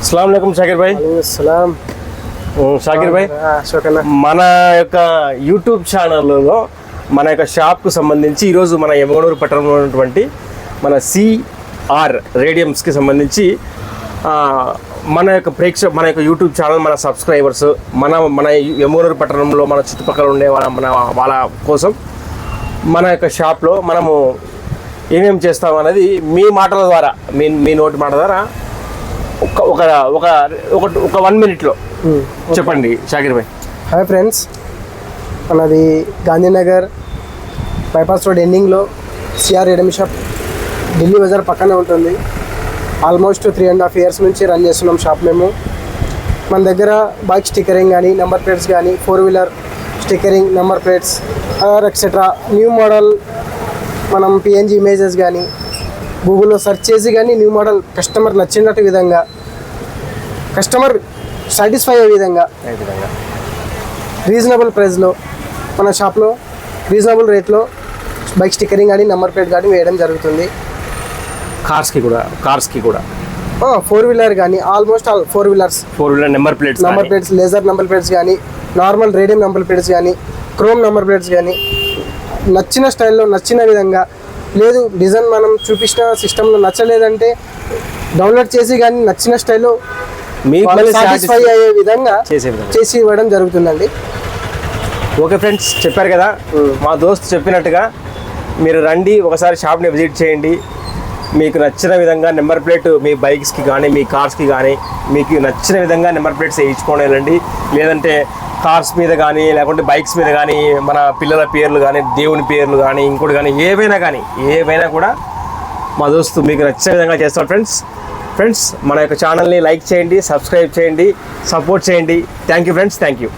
अस्सलाम वालेकुम शाकिर भाई। సలాం షాకిర్ భాయ్, మన యొక్క యూట్యూబ్ ఛానల్లో మన యొక్క షాప్కు సంబంధించి ఈరోజు మన యమగనూరు పట్టణంలో ఉన్నటువంటి మన సిఆర్ రేడియంస్కి సంబంధించి మన యొక్క యూట్యూబ్ ఛానల్, మన సబ్స్క్రైబర్స్, మన యమగనూరు పట్టణంలో మన చుట్టుపక్కల ఉండే వాళ్ళ కోసం మన యొక్క షాప్లో మనము ఏమేమి చేస్తాం అనేది మీ మాటల ద్వారా, మీ నోటి మాట ద్వారా ఒక 1 minute చెప్పండి షాకిర్ భాయ్. హాయ్ ఫ్రెండ్స్, మనది గాంధీనగర్ బైపాస్ రోడ్ ఎండింగ్లో సిఆర్ రేడియం షాప్, ఢిల్లీ బజార్ పక్కనే ఉంటుంది. ఆల్మోస్ట్ 3.5 years నుంచి రన్ చేస్తున్నాం షాప్. మేము మన దగ్గర బైక్ స్టిక్కరింగ్ కానీ, నెంబర్ ప్లేట్స్ కానీ, 4-wheeler stickering, number plates etcetera new model మనం పిఎన్జీ ఇమేజెస్ కానీ గూగుల్లో సెర్చ్ చేసి కానీ న్యూ మోడల్ కస్టమర్ నచ్చినట్టు విధంగా, కస్టమర్ సాటిస్ఫై అయ్యే విధంగా రీజనబుల్ ప్రైస్లో మన షాప్లో రీజనబుల్ రేట్లో బైక్ స్టిక్కరింగ్ కానీ, నెంబర్ ప్లేట్ కానీ వేయడం జరుగుతుంది. కార్స్కి కూడా 4-wheeler కానీ almost all 4-wheeler number plates, laser number plates కానీ, నార్మల్ రేడియం నెంబర్ ప్లేట్స్ కానీ, క్రోమ్ నెంబర్ ప్లేట్స్ కానీ నచ్చిన స్టైల్లో నచ్చిన విధంగా. లేదు డిజైన్ మనం చూపించిన సిస్టంలో నచ్చలేదంటే డౌన్లోడ్ చేసి కానీ నచ్చిన స్టైల్లో సాటిస్ఫై అయ్యే విధంగా చేసి ఇవ్వడం జరుగుతుందండి. ఓకే ఫ్రెండ్స్, చెప్పారు కదా మా దోస్త్ చెప్పినట్టుగా, మీరు రండి ఒకసారి షాప్ని విజిట్ చేయండి. మీకు నచ్చిన విధంగా నెంబర్ ప్లేట్ మీ బైక్స్కి కానీ, మీ కార్స్కి కానీ మీకు నచ్చిన విధంగా నెంబర్ ప్లేట్స్ వేయించుకొని వెళ్ళండి. లేదంటే కార్స్ మీద కానీ, లేకుంటే బైక్స్ మీద కానీ, మన పిల్లల పేర్లు కానీ, దేవుని పేర్లు కానీ, ఇంకోటి కానీ ఏవైనా కూడా మా దోస్తు మీకు నచ్చిన విధంగా చేస్తాడు. ఫ్రెండ్స్ మన యొక్క ఛానల్ని లైక్ చేయండి, సబ్స్క్రైబ్ చేయండి, సపోర్ట్ చేయండి. Thank you friends, thank you.